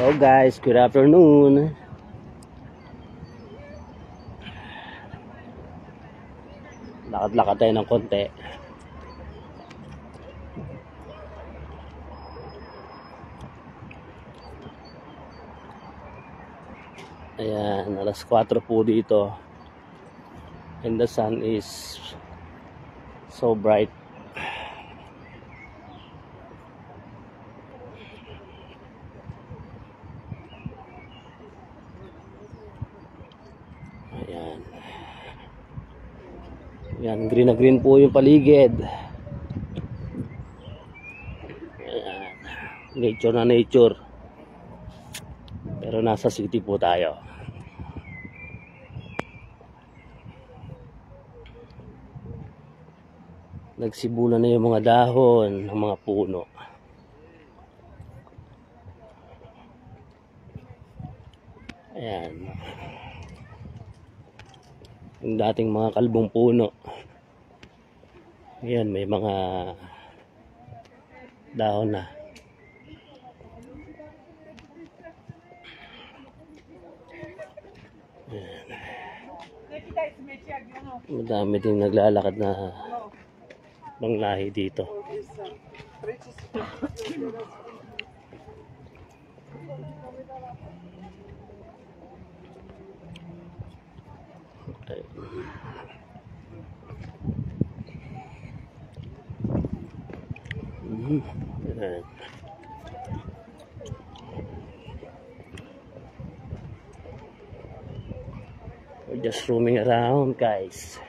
Hello guys, good afternoon. Lakad-lakad tayo ng konti. Ayan, alas 4 po dito. And the sun is so bright. Ayan. Ayan, green na green po yung paligid. Ayan. Nature na nature. Pero nasa city po tayo. Nagsibulan na yung mga dahon ng mga puno. Ayan. Yung dating mga kalbong puno. Ayan, may mga dahon na. Ayan. Madami din naglalakad na panglahi dito. Ayan. We're just roaming around, guys.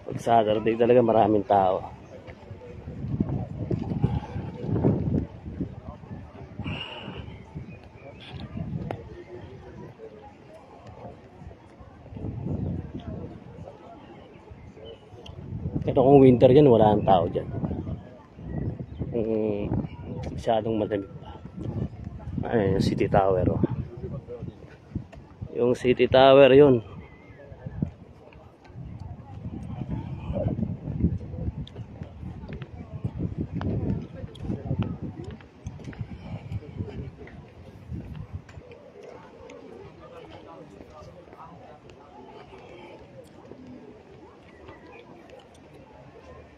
Pag Saturday talaga maraming tao. Pero kung winter yan, wala ang tao dyan. Masyadong malamig pa. Ayun, yung City Tower. Oh. Yung City Tower yun.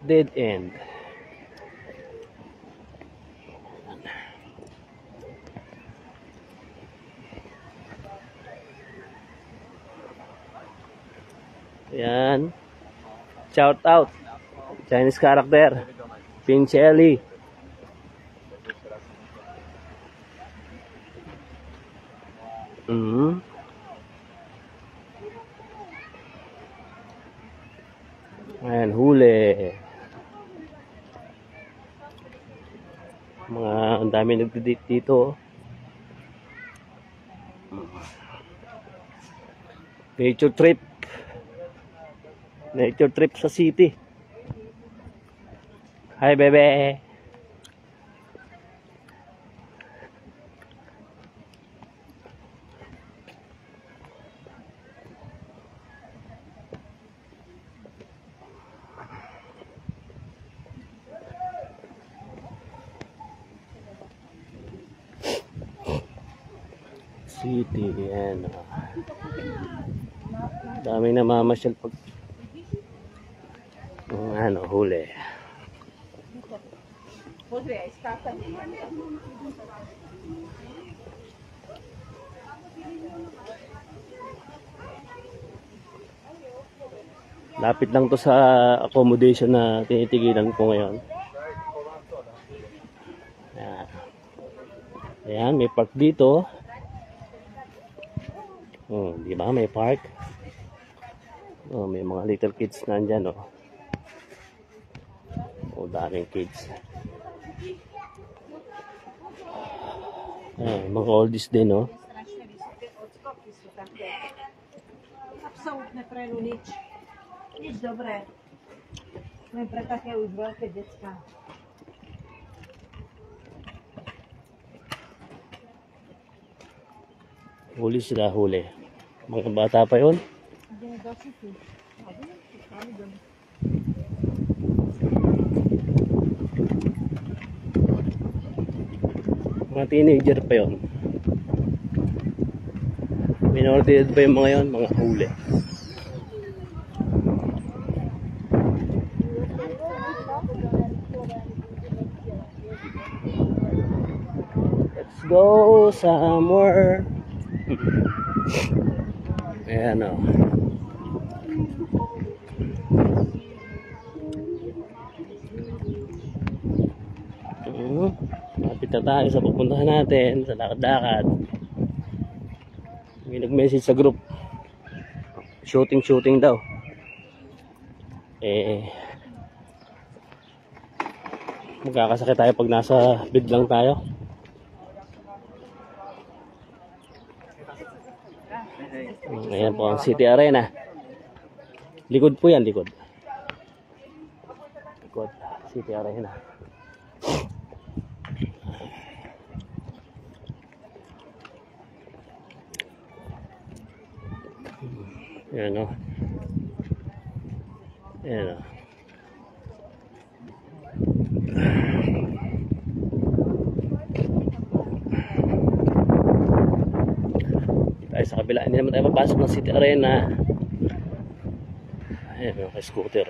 Dead end. Ayan. Shout out. Chinese character. Pinchelli. Ayan, huli. Ang dami nagdi-date dito. Nature trip. Nature trip sa city. Hi, bebe. City, yan. Dami na mamasyal pag huli. Lapit lang to sa accommodation na tinitigilan ko ngayon. Ayan. Ayan, may park dito. Oh, di ba? May park. Oh, may mga little kids na andyan, oh. Oh, daming kids. Ayan, mga oldies din, oh. Absolutne prelu nič. Nič dobré. Len pre také už veľké decka. Huli sila, huli. Mga bata pa yun. Ideme do šutu. Mga teenager pa yun. Minority pa yung mga yun, mga huli. Let's go somewhere. Ayan, o. Lapit na tayo sa pupuntahan natin, sa lakad-lakad. May nag-message sa group. Shooting daw. Magkakasakit tayo pag nasa bed lang tayo. Ayan po ang City Arena. Likod po yan, likod. Likod, City Arena. Ayan o. Ayan o. Tayo sa kabila. Hindi naman tayo mapasok ng City Arena. Ayan o, scooter.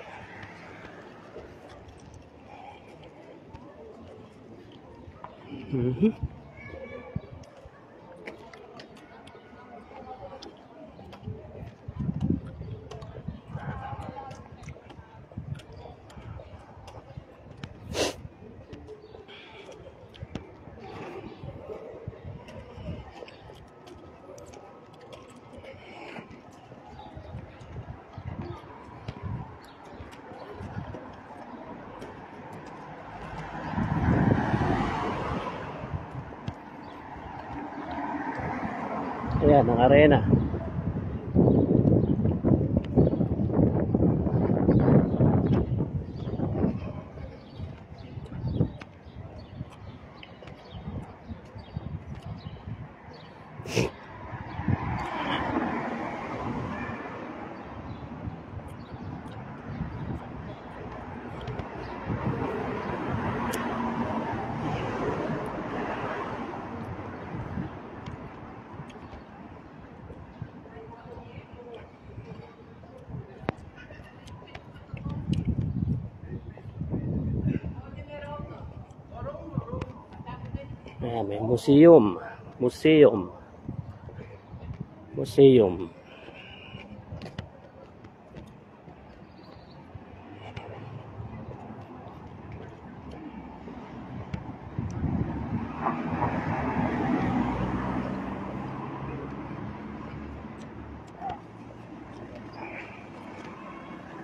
Ayan, ang arena. Ayan, may museum. Museum.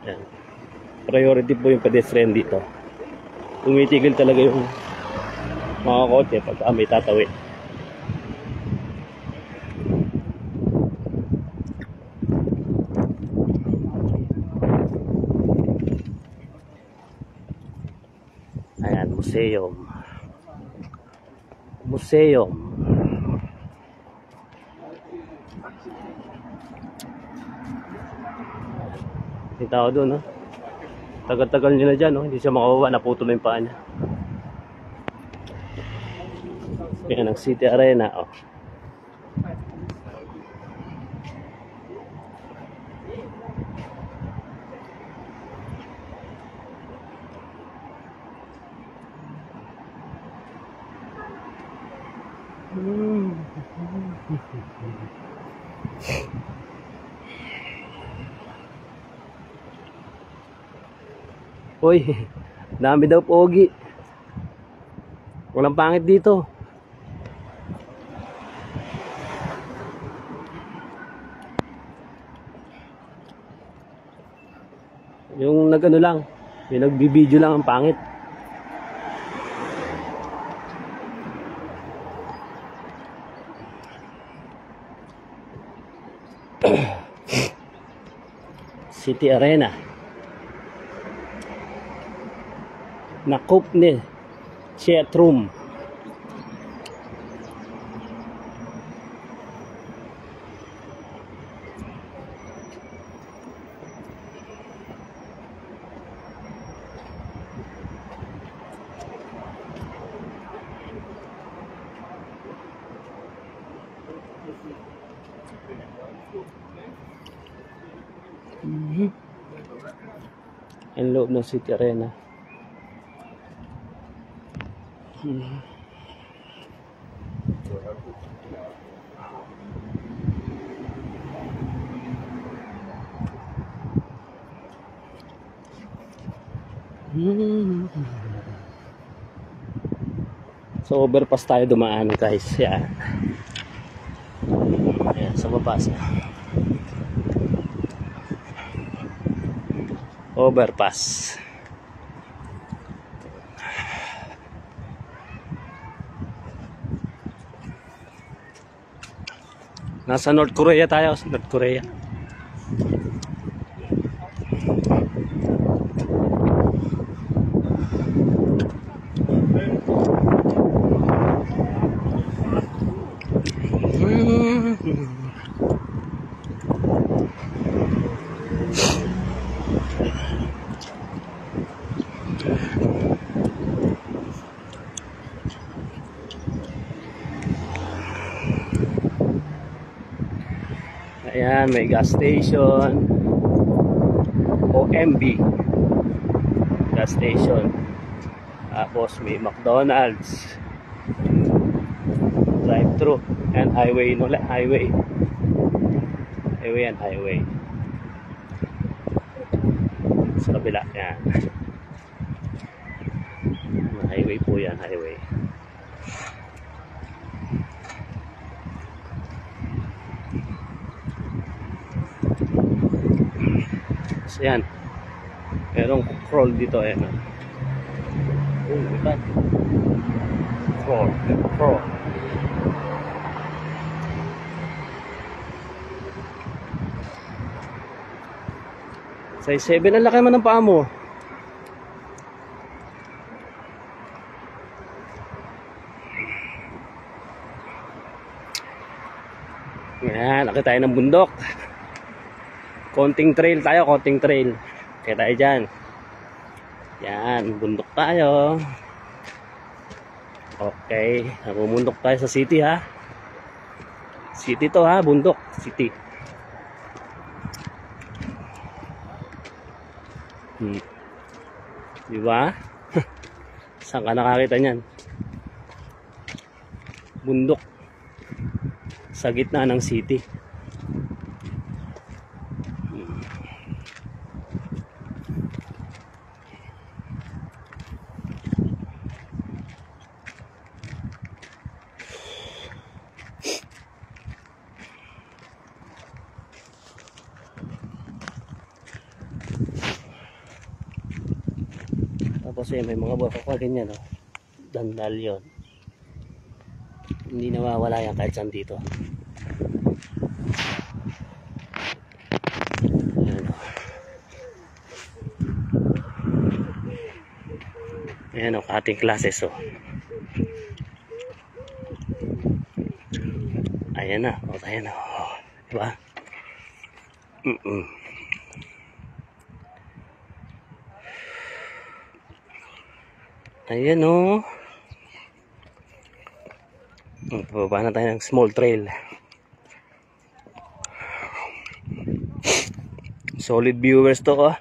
Ayan. Priority po yung pedestrian dito. Tumitigil talaga yung mga kotse pag may tatawid. Ayan, museum. Yung tao doon, no? Tagal-tagal niya na dyan, no? Hindi siya makababa, naputol yung paa niya. Ayan ang City Arena, oh. Uy, dami daw pogi. Walang pangit dito. Yung nag-ano lang, yung nagbibideo lang ang pangit. City Arena. Nakupne chat room. Ang loob ng City Arena. So overpass tayo dumaan guys. Yan. Ayan, sa baba siya. Overpass. Nasa North Korea tayo, North Korea. Ayan, may gas station. OMB gas station. Tapos may McDonald's. Drive-thru. And highway, no? Highway. Highway and highway. Sa kabila, yan. Highway po yan, highway. So yan. Merong crawl dito, ayan. Oh, iba. Crawl. Crawl. Size 7, ang laki man ng paa mo. Yan, laki tayo ng bundok. Konting trail tayo, konting trail. Kaya tayo dyan. Yan, bundok tayo. Okay, namumundok tayo sa city ha. City to ha, bundok, city. Diba? Saan ka nakakita niyan? Bundok. Sa gitna ng city. Tapos may mga baka ganyan, oh. Dandalion. Hindi nawawala yan kahit saan dito. Ayan, oh. Ayan, oh, ating classes, oh. Ayan na, oh, ayan na, oh. Diba? Ayan o. Pababa na tayo ng small trail. Solid viewers to oh.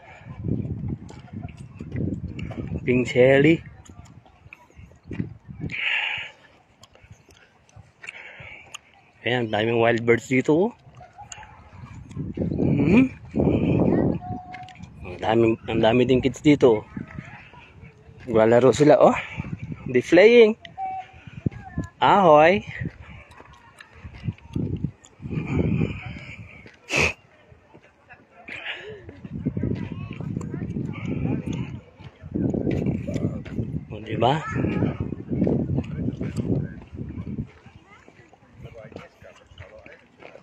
Pink Shelly. Ayan, daming wild birds dito. Hmm. Ang dami din kids dito. Naglalaro sila, oh. They flying. Ahoy. O, diba?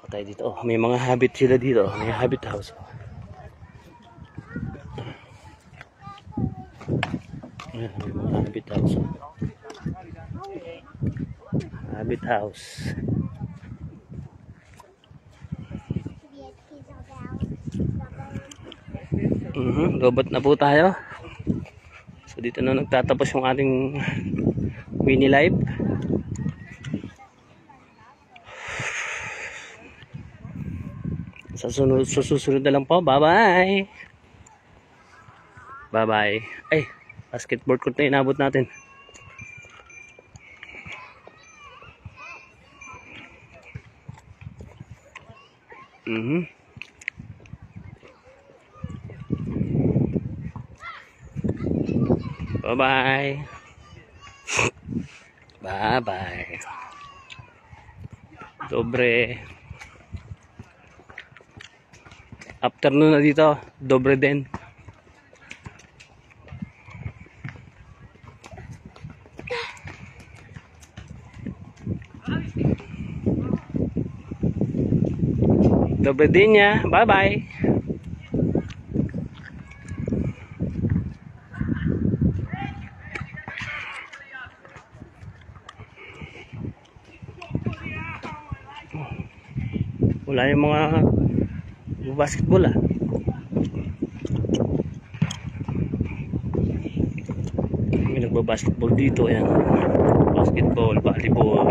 O, tayo dito. Oh, may mga habit sila dito. May habit house. Ayan, may mga habit house. Habit house. Robot na po tayo. So dito na nagtatapos yung ating mini live. Sa susunod na lang po. Bye bye. Bye bye. Ay, basketball court na inabot natin. Bye bye. Bye bye. Dobre. Afternoon na dito. Dobre din. Dobre din niya. Bye bye. Wala yung mga basketball ah. May nagbabasketball dito, ayan. Basketball, volleyball.